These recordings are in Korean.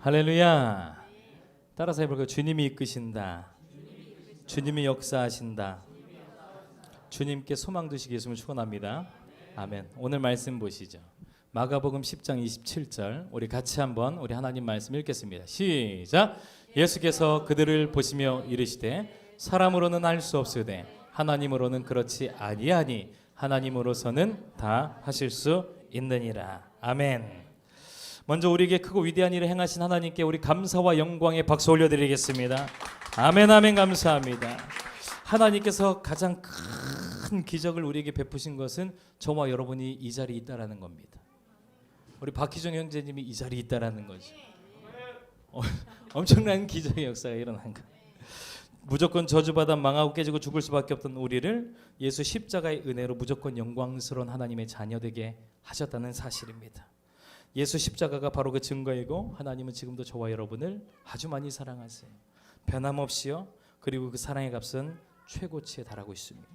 할렐루야. 따라서 해볼까요? 주님이 이끄신다. 주님이 역사하신다. 주님께 소망 두시기 예수님을 축원합니다. 아멘. 오늘 말씀 보시죠. 마가복음 10장 27절 우리 같이 한번 우리 하나님 말씀 읽겠습니다. 시작. 예수께서 그들을 보시며 이르시되 사람으로는 할 수 없으되 하나님으로는 그렇지 아니하니 하나님으로서는 다 하실 수 있느니라. 아멘. 먼저 우리에게 크고 위대한 일을 행하신 하나님께 우리 감사와 영광의 박수 올려드리겠습니다. 아멘 아멘. 감사합니다. 하나님께서 가장 큰 기적을 우리에게 베푸신 것은 저와 여러분이 이 자리에 있다라는 겁니다. 우리 박희종 형제님이 이 자리에 있다라는 거죠. 엄청난 기적의 역사가 일어난 거예요. 무조건 저주받아 망하고 깨지고 죽을 수밖에 없던 우리를 예수 십자가의 은혜로 무조건 영광스러운 하나님의 자녀되게 하셨다는 사실입니다. 예수 십자가가 바로 그 증거이고 하나님은 지금도 저와 여러분을 아주 많이 사랑하세요. 변함없이요. 그리고 그 사랑의 값은 최고치에 달하고 있습니다.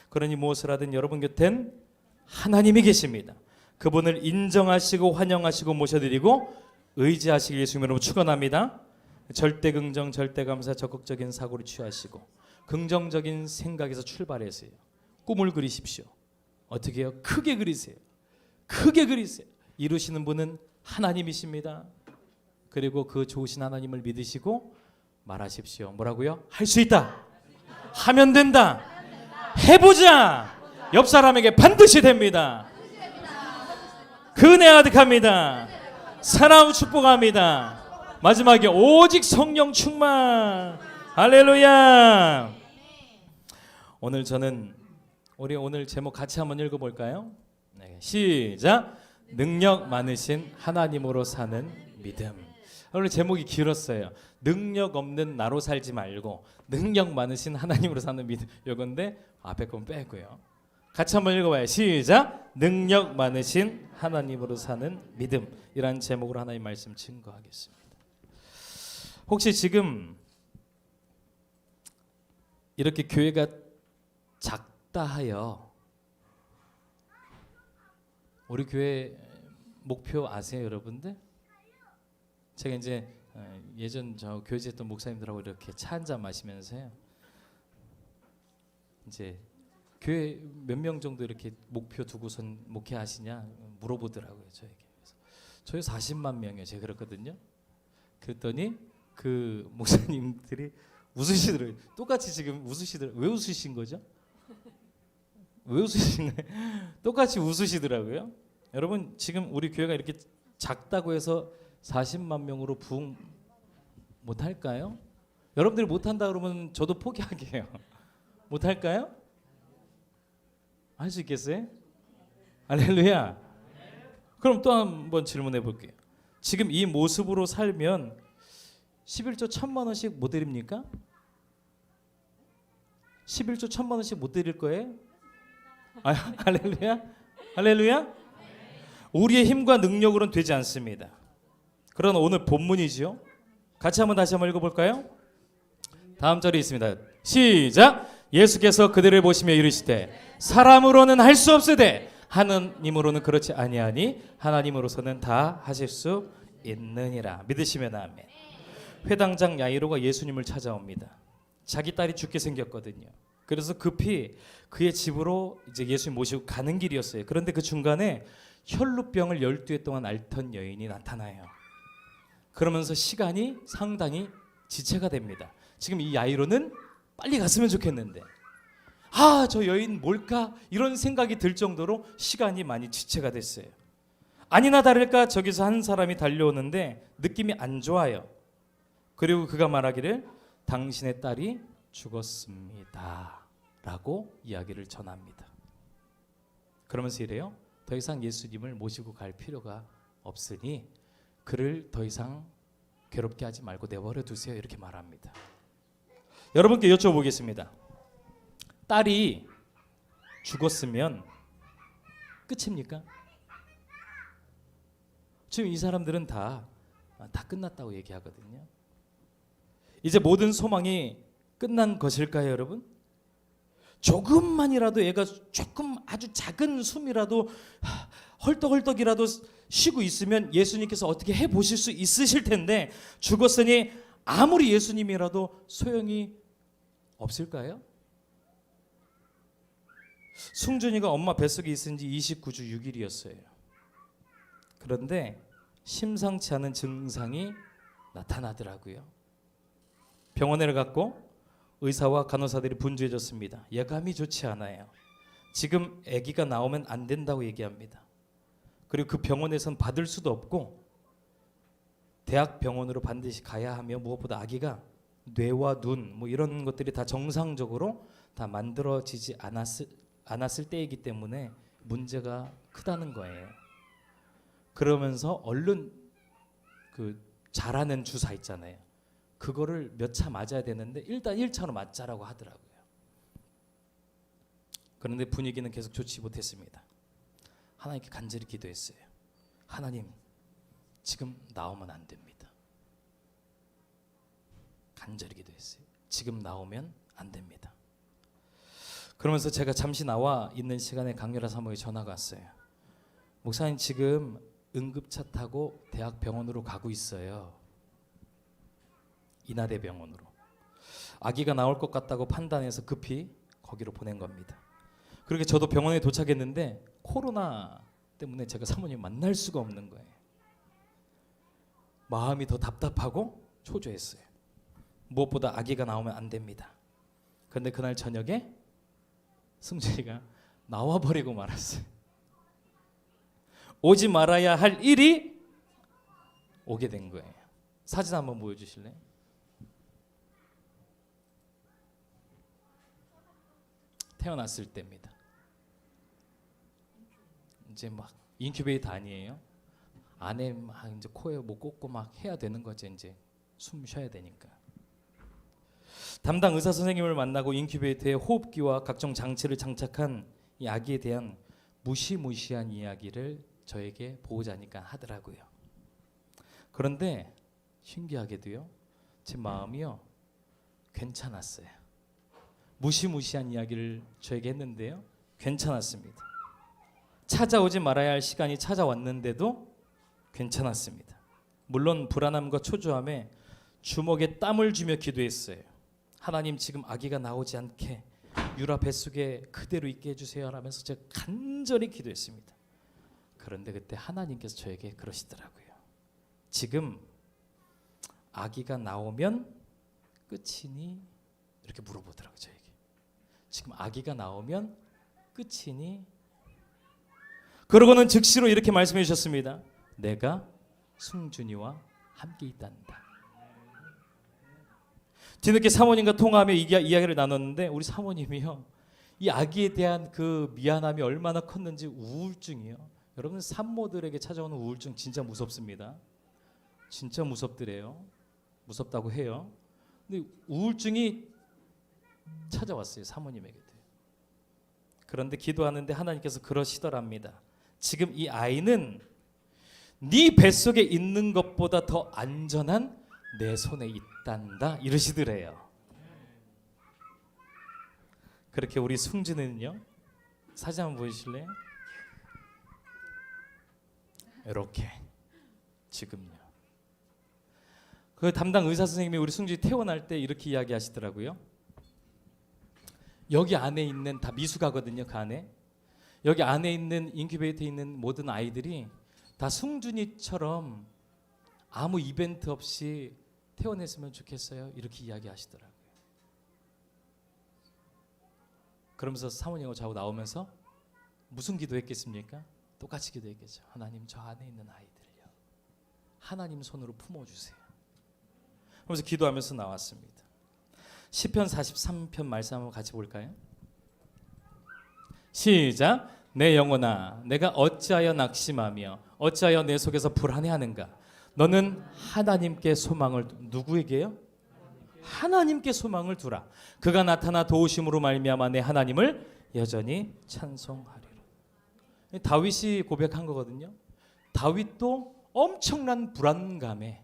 그러니 무엇을 하든 여러분 곁엔 하나님이 계십니다. 그분을 인정하시고 환영하시고 모셔드리고 의지하시길 예수님 여러분 축원합니다. 절대 긍정, 절대 감사, 적극적인 사고를 취하시고 긍정적인 생각에서 출발해서요. 꿈을 그리십시오. 어떻게 해요? 크게 그리세요. 크게 그리세요. 이루시는 분은 하나님이십니다. 그리고 그 좋으신 하나님을 믿으시고 말하십시오. 뭐라고요? 할 수 있다. 하면 된다. 해보자. 옆 사람에게 반드시 됩니다. 그 은혜 아득합니다. 사랑 축복합니다. 마지막에 오직 성령 충만. 할렐루야. 오늘 저는 우리 오늘 제목 같이 한번 읽어볼까요? 네, 시작. 능력 많으신 하나님으로 사는 믿음. 오늘 제목이 길었어요. 능력 없는 나로 살지 말고 능력 많으신 하나님으로 사는 믿음. 요건데 앞에 건 빼고요. 같이 한번 읽어봐요. 시작. 능력 많으신 하나님으로 사는 믿음. 이란 제목으로 하나님 말씀 증거하겠습니다. 혹시 지금 이렇게 교회가 작다 하여 우리 교회 목표 아세요, 여러분들? 제가 이제 예전 저 교제했던 목사님들하고 이렇게 차 한잔 마시면서요. 이제 교회 몇 명 정도 이렇게 목표 두고선 목회하시냐 물어보더라고요, 저에게. 저희 40만 명이에요. 제가 그랬거든요. 그랬더니 그 목사님들이 웃으시더라고요. 똑같이 지금 웃으시더라고요. 왜 웃으신 거죠? 왜 웃으신 거예요? 똑같이 웃으시더라고요. 여러분 지금 우리 교회가 이렇게 작다고 해서 40만 명으로 부흥 못할까요? 여러분들이 못한다 그러면 저도 포기하게요. 못할까요? 할 수 있겠어요? 할렐루야. 그럼 또 한번 질문해 볼게요. 지금 이 모습으로 살면 11조 1,000만 원씩 못 드립니까? 11조 1,000만 원씩 못 드릴 거예요? 할렐루야. 할렐루야. 우리의 힘과 능력으로는 되지 않습니다. 그러나 오늘 본문이지요. 같이 다시 한번 읽어볼까요? 다음 절이 있습니다. 시작. 예수께서 그들을 보시며 이르시되 사람으로는 할 수 없으되 하나님으로는 그렇지 아니하니 하나님으로서는 다 하실 수 있느니라. 믿으시면 아멘. 회당장 야이로가 예수님을 찾아옵니다. 자기 딸이 죽게 생겼거든요. 그래서 급히 그의 집으로 이제 예수님 모시고 가는 길이었어요. 그런데 그 중간에 혈루병을 12해 동안 앓던 여인이 나타나요. 그러면서 시간이 상당히 지체가 됩니다. 지금 이 야이로는 빨리 갔으면 좋겠는데 저 여인 뭘까? 이런 생각이 들 정도로 시간이 많이 지체가 됐어요. 아니나 다를까 저기서 한 사람이 달려오는데 느낌이 안 좋아요. 그리고 그가 말하기를 당신의 딸이 죽었습니다 라고 이야기를 전합니다. 그러면서 이래요. 더 이상 예수님을 모시고 갈 필요가 없으니 그를 더 이상 괴롭게 하지 말고 내버려 두세요. 이렇게 말합니다. 여러분께 여쭤보겠습니다. 딸이 죽었으면 끝입니까? 지금 이 사람들은 다 끝났다고 얘기하거든요. 이제 모든 소망이 끝난 것일까요, 여러분? 조금만이라도 애가 조금 아주 작은 숨이라도 헐떡헐떡이라도 쉬고 있으면 예수님께서 어떻게 해보실 수 있으실 텐데 죽었으니 아무리 예수님이라도 소용이 없을까요? 승준이가 엄마 뱃속에 있은 지 29주 6일이었어요. 그런데 심상치 않은 증상이 나타나더라고요. 병원에 갔고 의사와 간호사들이 분주해졌습니다. 예감이 좋지 않아요. 지금 아기가 나오면 안 된다고 얘기합니다. 그리고 그 병원에선 받을 수도 없고 대학병원으로 반드시 가야 하며 무엇보다 아기가 뇌와 눈 뭐 이런 것들이 다 정상적으로 다 만들어지지 않았을 때이기 때문에 문제가 크다는 거예요. 그러면서 얼른 그 잘하는 주사 있잖아요. 그거를 몇 차 맞아야 되는데 일단 1차로 맞자라고 하더라고요. 그런데 분위기는 계속 좋지 못했습니다. 하나님께 간절히 기도했어요. 하나님, 지금 나오면 안 됩니다. 간절히 기도했어요. 지금 나오면 안 됩니다. 그러면서 제가 잠시 나와 있는 시간에 강렬한 사모에 전화가 왔어요. 목사님, 지금 응급차 타고 대학병원으로 가고 있어요. 인하대병원으로. 아기가 나올 것 같다고 판단해서 급히 거기로 보낸 겁니다. 그렇게 저도 병원에 도착했는데 코로나 때문에 제가 사모님 만날 수가 없는 거예요. 마음이 더 답답하고 초조했어요. 무엇보다 아기가 나오면 안 됩니다. 그런데 그날 저녁에 승준이가 나와버리고 말았어요. 오지 말아야 할 일이 오게 된 거예요. 사진 한번 보여주실래요? 태어났을 때입니다. 이제 막 인큐베이터 아니에요. 안에 막 이제 코에 뭐 꽂고 막 해야 되는 거죠. 이제 숨 쉬어야 되니까. 담당 의사 선생님을 만나고 인큐베이터에 호흡기와 각종 장치를 장착한 이 아기에 대한 무시무시한 이야기를 저에게 보호자니까 하더라고요. 그런데 신기하게도요, 제 마음이요 괜찮았어요. 무시무시한 이야기를 저에게 했는데요, 괜찮았습니다. 찾아오지 말아야 할 시간이 찾아왔는데도 괜찮았습니다. 물론 불안함과 초조함에 주먹에 땀을 주며 기도했어요. 하나님, 지금 아기가 나오지 않게 유라 뱃속에 그대로 있게 해주세요 하면서 제가 간절히 기도했습니다. 그런데 그때 하나님께서 저에게 그러시더라고요. 지금 아기가 나오면 끝이니? 이렇게 물어보더라고요. 저에게. 지금 아기가 나오면 끝이니? 그러고는 즉시로 이렇게 말씀해 주셨습니다. 내가 승준이와 함께 있단다. 뒤늦게 사모님과 통화하며 이야기를 나눴는데 우리 사모님이요, 이 아기에 대한 그 미안함이 얼마나 컸는지, 우울증이요. 여러분, 산모들에게 찾아오는 우울증 진짜 무섭습니다. 진짜 무섭더래요. 무섭다고 해요. 근데 우울증이 찾아왔어요, 사모님에게도. 그런데 기도하는데 하나님께서 그러시더랍니다. 지금 이 아이는 네 뱃속에 있는 것보다 더 안전한 내 손에 있단다 이러시더래요. 그렇게 우리 승진은요, 사진 한번 보여주실래요? 이렇게 지금요. 그 담당 의사 선생님이 우리 승진이 태어날 때 이렇게 이야기하시더라고요. 여기 안에 있는 다 미숙하거든요. 그 안에 여기 안에 있는 인큐베이터에 있는 모든 아이들이 다 승준이처럼 아무 이벤트 없이 태어났으면 좋겠어요. 이렇게 이야기하시더라고요. 그러면서 사모님하고 저하고 나오면서 무슨 기도했겠습니까? 똑같이 기도했겠죠. 하나님, 저 안에 있는 아이들요, 하나님 손으로 품어주세요. 그러면서 기도하면서 나왔습니다. 시편 43편 말씀 한번 같이 볼까요? 시작. 내 영혼아, 내가 어찌하여 낙심하며 어찌하여 내 속에서 불안해하는가? 너는 하나님께 소망을, 누구에게요? 하나님께 소망을 두라. 그가 나타나 도우심으로 말미암아 내 하나님을 여전히 찬송하리라. 다윗이 고백한 거거든요. 다윗도 엄청난 불안감에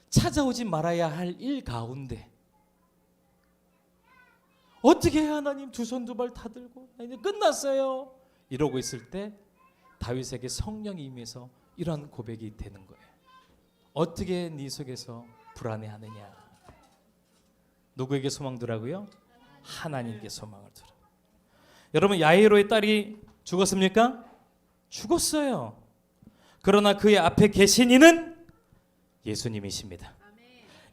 찾아오지 말아야 할 일 가운데 어떻게 해야 하나님, 두 손 두 발 다 들고 이제 끝났어요 이러고 있을 때 다윗에게 성령이 임해서 이런 고백이 되는 거예요. 어떻게 네 속에서 불안해하느냐? 누구에게 소망 두라고요? 하나님께 소망을 두라. 여러분, 야이로의 딸이 죽었습니까? 죽었어요. 그러나 그의 앞에 계신 이는 예수님이십니다.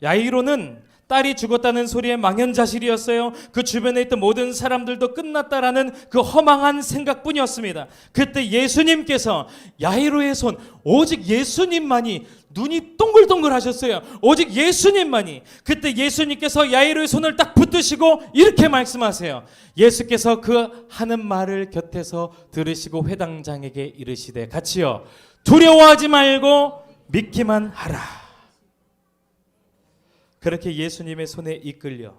야이로는 딸이 죽었다는 소리에 망연자실이었어요. 그 주변에 있던 모든 사람들도 끝났다라는 그 허망한 생각뿐이었습니다. 그때 예수님께서 야이로의 손, 오직 예수님만이 눈이 동글동글 하셨어요. 오직 예수님만이. 그때 예수님께서 야이로의 손을 딱 붙드시고 이렇게 말씀하세요. 예수께서 그 하는 말을 곁에서 들으시고 회당장에게 이르시되 같이요, 두려워하지 말고 믿기만 하라. 그렇게 예수님의 손에 이끌려,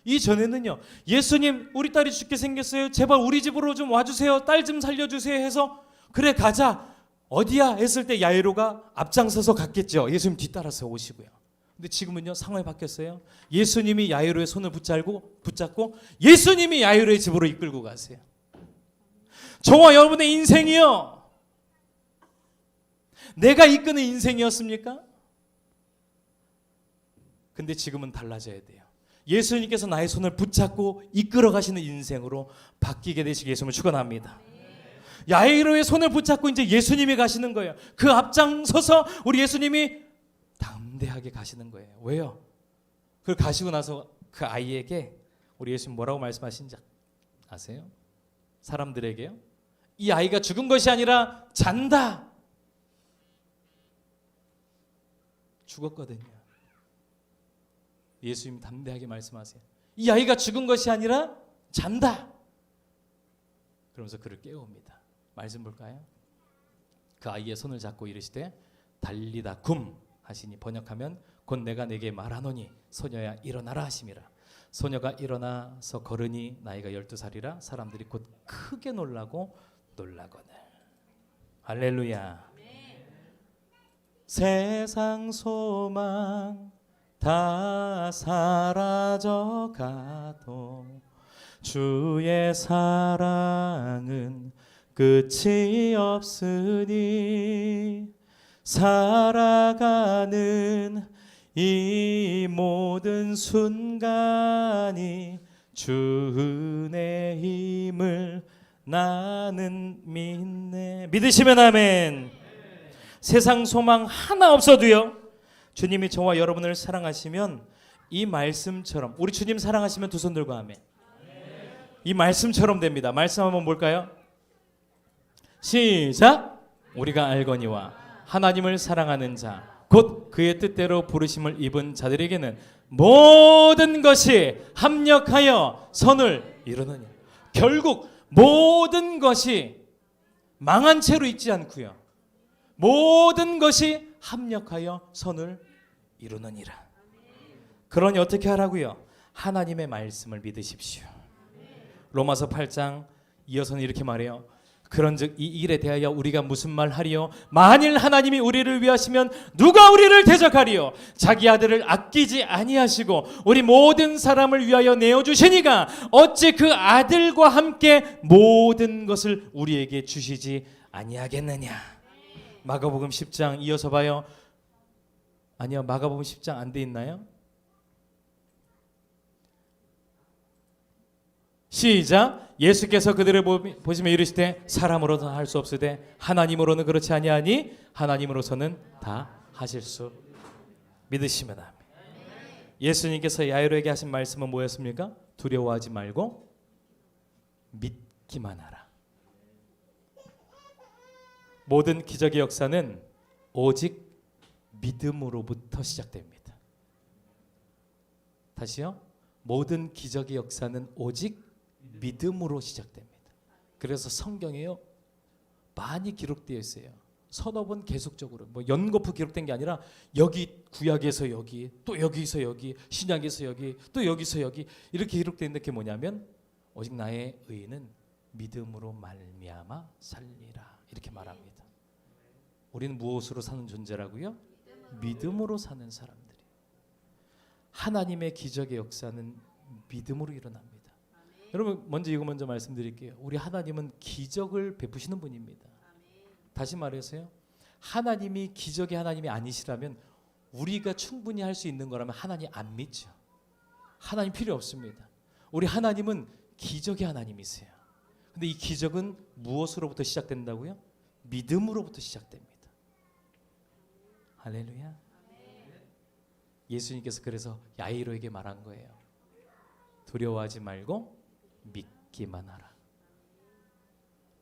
이전에는요, 예수님 우리 딸이 죽게 생겼어요, 제발 우리 집으로 좀 와주세요, 딸 좀 살려주세요 해서 그래 가자, 어디야 했을 때 야이로가 앞장서서 갔겠죠. 예수님 뒤따라서 오시고요. 근데 지금은요, 상황이 바뀌었어요. 예수님이 야이로의 손을 붙잡고 예수님이 야이로의 집으로 이끌고 가세요. 저와 여러분의 인생이요, 내가 이끄는 인생이었습니까? 근데 지금은 달라져야 돼요. 예수님께서 나의 손을 붙잡고 이끌어 가시는 인생으로 바뀌게 되시기 예수님을 축원합니다. 야이로의 손을 붙잡고 이제 예수님이 가시는 거예요. 그 앞장서서 우리 예수님이 담대하게 가시는 거예요. 왜요? 그걸 가시고 나서 그 아이에게 우리 예수님 뭐라고 말씀하신지 아세요? 사람들에게요. 이 아이가 죽은 것이 아니라 잔다. 죽었거든요. 예수님 담대하게 말씀하세요. 이 아이가 죽은 것이 아니라 잔다. 그러면서 그를 깨웁니다. 말씀 볼까요? 그 아이의 손을 잡고 이르시되 달리다 굼 하시니, 번역하면 곧 내가 내게 말하노니 소녀야 일어나라 하심이라. 소녀가 일어나서 걸으니 나이가 12살이라 사람들이 곧 크게 놀라거늘. 할렐루야. 세상 소망 다 사라져가도 주의 사랑은 끝이 없으니 살아가는 이 모든 순간이 주 은혜 힘을 나는 믿네. 믿으시면 아멘. 세상 소망 하나 없어도요, 주님이 저와 여러분을 사랑하시면 이 말씀처럼, 우리 주님 사랑하시면 두 손 들고 아멘. 이 말씀처럼 됩니다. 말씀 한번 볼까요? 시작. 우리가 알거니와 하나님을 사랑하는 자 곧 그의 뜻대로 부르심을 입은 자들에게는 모든 것이 합력하여 선을 이루느니라. 결국 모든 것이 망한 채로 있지 않고요, 모든 것이 합력하여 선을 이루느니라. 그러니 어떻게 하라고요? 하나님의 말씀을 믿으십시오. 로마서 8장 이어서는 이렇게 말해요. 그런즉 이 일에 대하여 우리가 무슨 말 하리요? 만일 하나님이 우리를 위하시면 누가 우리를 대적하리요? 자기 아들을 아끼지 아니하시고 우리 모든 사람을 위하여 내어주시니가 어찌 그 아들과 함께 모든 것을 우리에게 주시지 아니하겠느냐. 마가복음 10장 이어서 봐요. 아니요, 마가복음 10장 안 돼 있나요? 시작. 예수께서 그들을 보시며 이르시되 사람으로는 할 수 없으되 하나님으로는 그렇지 아니하니 하나님으로서는 다 하실 수. 믿으시면 아멘. 예수님께서 야이로에게 하신 말씀은 뭐였습니까? 두려워하지 말고 믿기만 하라. 모든 기적의 역사는 오직 믿음으로부터 시작됩니다. 다시요. 모든 기적의 역사는 오직 믿음으로 시작됩니다. 그래서 성경에요, 많이 기록되어 있어요. 서너 번 계속적으로, 뭐 연거푸 기록된 게 아니라 여기 구약에서 여기, 또 여기서 여기, 신약에서 여기, 또 여기서 여기 이렇게 기록되어 있는 게 뭐냐면 오직 나의 의인은 믿음으로 말미암아 살리라 이렇게 말합니다. 우리는 무엇으로 사는 존재라고요? 믿음으로 사는 사람들이. 하나님의 기적의 역사는 믿음으로 일어납니다. 여러분, 이거 먼저 말씀드릴게요. 우리 하나님은 기적을 베푸시는 분입니다. 다시 말해서요, 하나님이 기적의 하나님이 아니시라면 우리가 충분히 할 수 있는 거라면 하나님 안 믿죠. 하나님 필요 없습니다. 우리 하나님은 기적의 하나님이세요. 근데 이 기적은 무엇으로부터 시작된다고요? 믿음으로부터 시작됩니다. 할렐루야. 예수님께서 그래서 야이로에게 말한 거예요. 두려워하지 말고 믿기만 하라.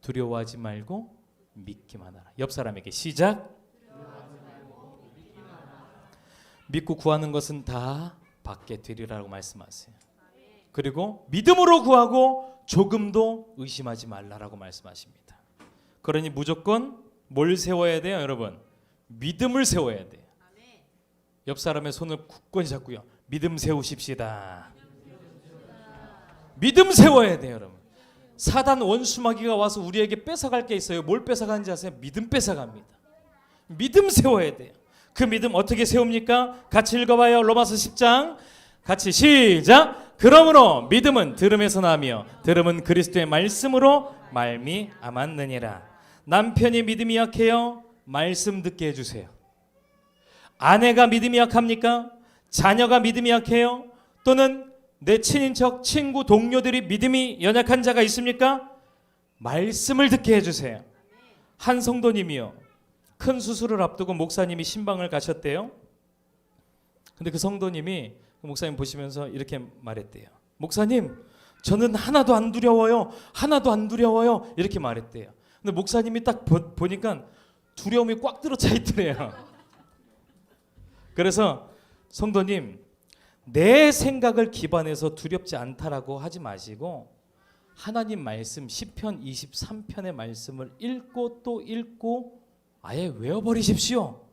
두려워하지 말고 믿기만 하라. 옆 사람에게 시작. 믿고 구하는 것은 다 받게 되리라고 말씀하세요. 그리고 믿음으로 구하고 조금도 의심하지 말라라고 말씀하십니다. 그러니 무조건 뭘 세워야 돼요, 여러분? 믿음을 세워야 돼요. 옆 사람의 손을 굳건히 잡고요. 믿음 세우십시다. 믿음 세워야 돼요, 여러분. 사단 원수마귀가 와서 우리에게 뺏어갈 게 있어요. 뭘 뺏어가는지 아세요? 믿음 뺏어갑니다. 믿음 세워야 돼요. 그 믿음 어떻게 세웁니까? 같이 읽어봐요. 로마서 10장 같이 시작. 그러므로 믿음은 들음에서 나며 들음은 그리스도의 말씀으로 말미암았느니라. 남편이 믿음이 약해요. 말씀 듣게 해주세요. 아내가 믿음이 약합니까? 자녀가 믿음이 약해요? 또는 내 친인척, 친구, 동료들이 믿음이 연약한 자가 있습니까? 말씀을 듣게 해주세요. 한 성도님이요, 큰 수술을 앞두고 목사님이 신방을 가셨대요. 근데 그 성도님이 목사님 보시면서 이렇게 말했대요. 목사님, 저는 하나도 안 두려워요. 하나도 안 두려워요. 이렇게 말했대요. 근데 목사님이 딱 보니까 두려움이 꽉 들어차 있더래요. 그래서 성도님, 내 생각을 기반해서 두렵지 않다라고 하지 마시고 하나님 말씀 시편 23편의 말씀을 읽고 또 읽고 아예 외워버리십시오.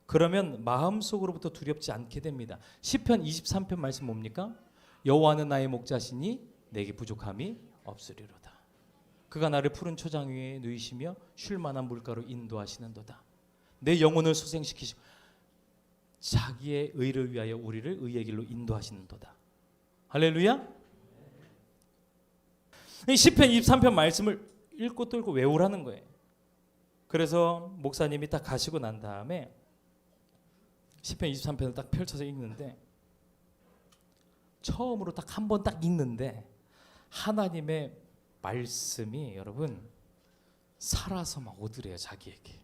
그러면 마음속으로부터 두렵지 않게 됩니다. 시편 23편 말씀 뭡니까? 여호와는 나의 목자시니 내게 부족함이 없으리로다. 그가 나를 푸른 초장 위에 누이시며 쉴 만한 물가로 인도하시는도다. 내 영혼을 소생시키시고 자기의 의를 위하여 우리를 의의 길로 인도하시는도다. 할렐루야. 시편 23편 말씀을 읽고 또 읽고 외우라는 거예요. 그래서 목사님이 딱 가시고 난 다음에 시편 23편을 딱 펼쳐서 읽는데 처음으로 딱 한 번 딱 읽는데 하나님의 말씀이 여러분 살아서 막 오더래요. 자기에게.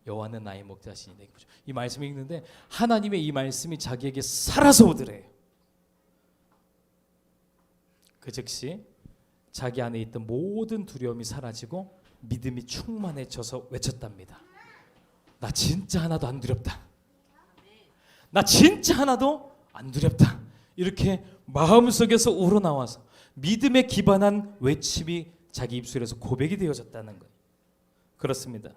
여호와는 나의 목자시니 내게 부족. 이 말씀을 읽는데 하나님의 이 말씀이 자기에게 살아서 오더래요. 그 즉시 자기 안에 있던 모든 두려움이 사라지고 믿음이 충만해져서 외쳤답니다. 나 진짜 하나도 안 두렵다. 나 진짜 하나도 안 두렵다. 이렇게 마음속에서 우러나와서 믿음에 기반한 외침이 자기 입술에서 고백이 되어졌다는 거예요. 그렇습니다.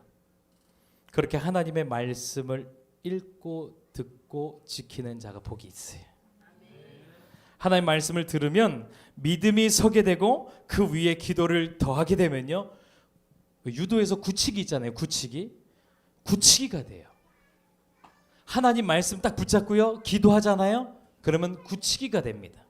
그렇게 하나님의 말씀을 읽고 듣고 지키는 자가 복이 있어요. 하나님의 말씀을 들으면 믿음이 서게 되고 그 위에 기도를 더하게 되면요, 유도에서 굳히기 있잖아요. 굳히기가 돼요. 하나님 말씀 딱 붙잡고요 기도하잖아요. 그러면 굳히기가 됩니다.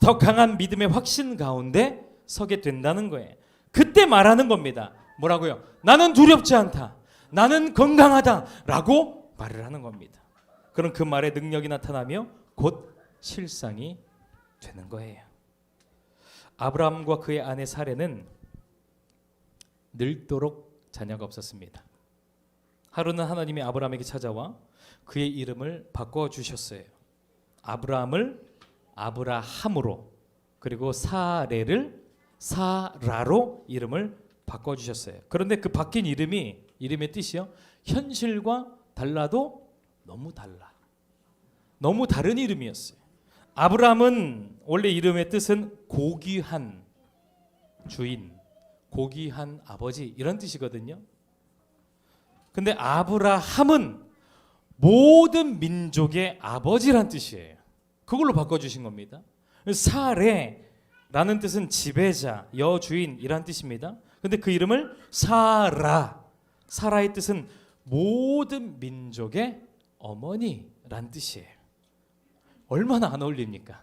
더 강한 믿음의 확신 가운데 서게 된다는 거예요. 그때 말하는 겁니다. 뭐라고요? 나는 두렵지 않다. 나는 건강하다라고 말을 하는 겁니다. 그럼 그 말에 능력이 나타나며 곧 실상이 되는 거예요. 아브라함과 그의 아내 사레는 늙도록 자녀가 없었습니다. 하루는 하나님이 아브라함에게 찾아와 그의 이름을 바꿔주셨어요. 아브라함을 아브라함으로, 그리고 사레를 사라로 이름을 바꿔주셨어요. 그런데 그 바뀐 이름의 뜻이요, 현실과 달라도 너무 달라. 너무 다른 이름이었어요. 아브라함은 원래 이름의 뜻은 고귀한 주인, 고귀한 아버지 이런 뜻이거든요. 근데 아브라함은 모든 민족의 아버지란 뜻이에요. 그걸로 바꿔주신 겁니다. 사레라는 뜻은 지배자, 여주인이란 뜻입니다. 근데 그 이름을 사라의 뜻은 모든 민족의 어머니란 뜻이에요. 얼마나 안 어울립니까?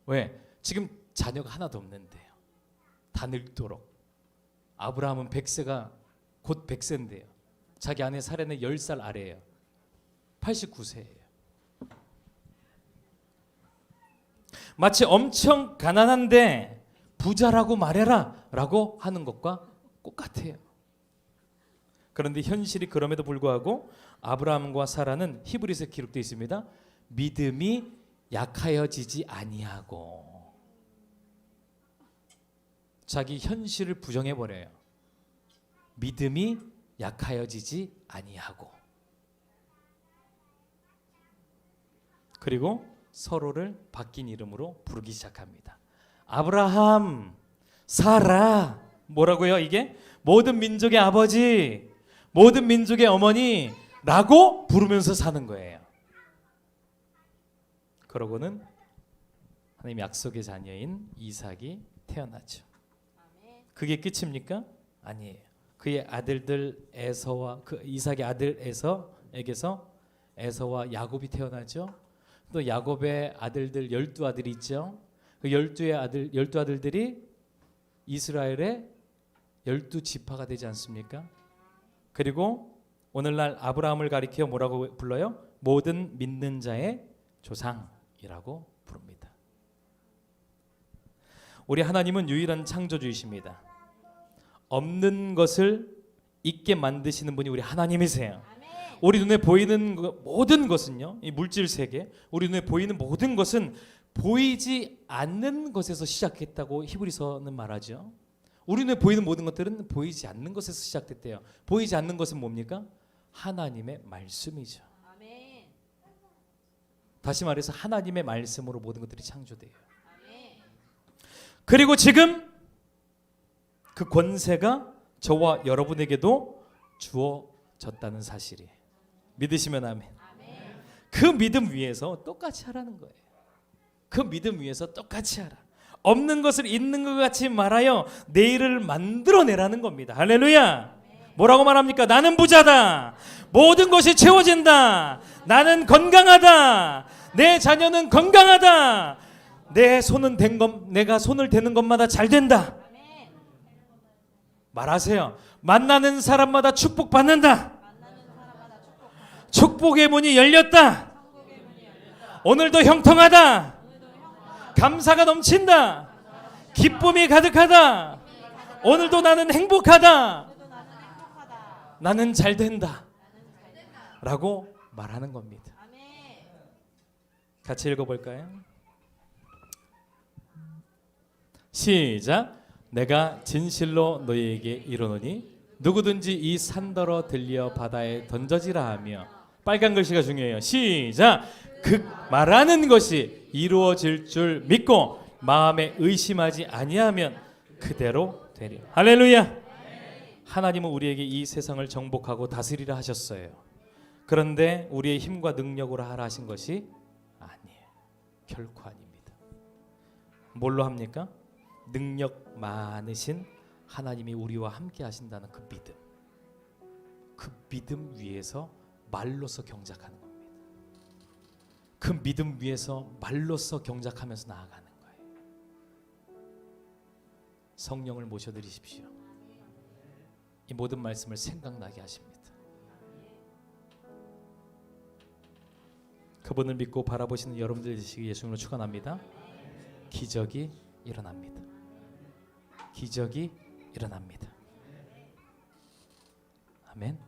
왜? 지금 자녀가 하나도 없는데요. 다 늙도록. 아브라함은 100세가 곧 100세인데요. 자기 아내 사라는 10살 아래예요. 89세예요. 마치 엄청 가난한데 부자라고 말해라 라고 하는 것과 똑같아요. 그런데 현실이 그럼에도 불구하고 아브라함과 사라는 히브리서에 기록되어 있습니다. 믿음이 약하여지지 아니하고. 자기 현실을 부정해버려요. 믿음이 약하여지지 아니하고. 그리고 서로를 바뀐 이름으로 부르기 시작합니다. 아브라함, 사라. 뭐라고요 이게? 모든 민족의 아버지, 모든 민족의 어머니라고 부르면서 사는 거예요. 그러고는 하나님 약속의 자녀인 이삭이 태어나죠. 그게 끝입니까? 아니에요. 그의 아들들 에서와 그 이삭의 아들 에서에게서 에서와 야곱이 태어나죠. 또 야곱의 아들들 12아들이 있죠. 그 12아들들이 이스라엘의 12지파가 되지 않습니까? 그리고 오늘날 아브라함을 가리켜 뭐라고 불러요? 모든 믿는 자의 조상이라고 부릅니다. 우리 하나님은 유일한 창조주이십니다. 없는 것을 있게 만드시는 분이 우리 하나님이세요. 우리 눈에 보이는 모든 것은요, 이 물질 세계, 우리 눈에 보이는 모든 것은 보이지 않는 것에서 시작했다고 히브리서는 말하죠. 우리 눈에 보이는 모든 것들은 보이지 않는 것에서 시작됐대요. 보이지 않는 것은 뭡니까? 하나님의 말씀이죠. 아멘. 다시 말해서 하나님의 말씀으로 모든 것들이 창조돼요. 아멘. 그리고 지금 그 권세가 저와 여러분에게도 주어졌다는 사실이에요. 믿으시면 아멘. 아멘. 그 믿음 위에서 똑같이 하라는 거예요. 그 믿음 위에서 똑같이 하라. 없는 것을 있는 것 같이 말하여 내일을 만들어내라는 겁니다. 할렐루야. 뭐라고 말합니까? 나는 부자다. 모든 것이 채워진다. 나는 건강하다. 내 자녀는 건강하다. 내 손은 된 것, 내가 손을 대는 것마다 잘 된다. 말하세요. 만나는 사람마다 축복받는다. 축복의 문이 열렸다. 오늘도 형통하다. 감사가 넘친다. 기쁨이 가득하다. 오늘도 나는 행복하다. 나는 잘 된다. 라고 말하는 겁니다. 같이 읽어볼까요? 시작. 내가 진실로 너희에게 이르노니 누구든지 이 산더러 들려 바다에 던져지라 하며, 빨간 글씨가 중요해요. 시작. 그 말하는 것이 이루어질 줄 믿고 마음에 의심하지 아니하면 그대로 되리라. 할렐루야. 하나님은 우리에게 이 세상을 정복하고 다스리라 하셨어요. 그런데 우리의 힘과 능력으로 하라 하신 것이 아니에요. 결코 아닙니다. 뭘로 합니까? 능력 많으신 하나님이 우리와 함께 하신다는 그 믿음. 그 믿음 위에서 말로서 경작하는 겁니다. 그 믿음 위에서 말로서 경작하면서 나아가는 거예요. 성령을 모셔드리십시오. 이 모든 말씀을 생각나게 하십니다. 그분을 믿고 바라보시는 여러분들 되시기 예수님으로 축원합니다. 기적이 일어납니다. 기적이 일어납니다. 아멘.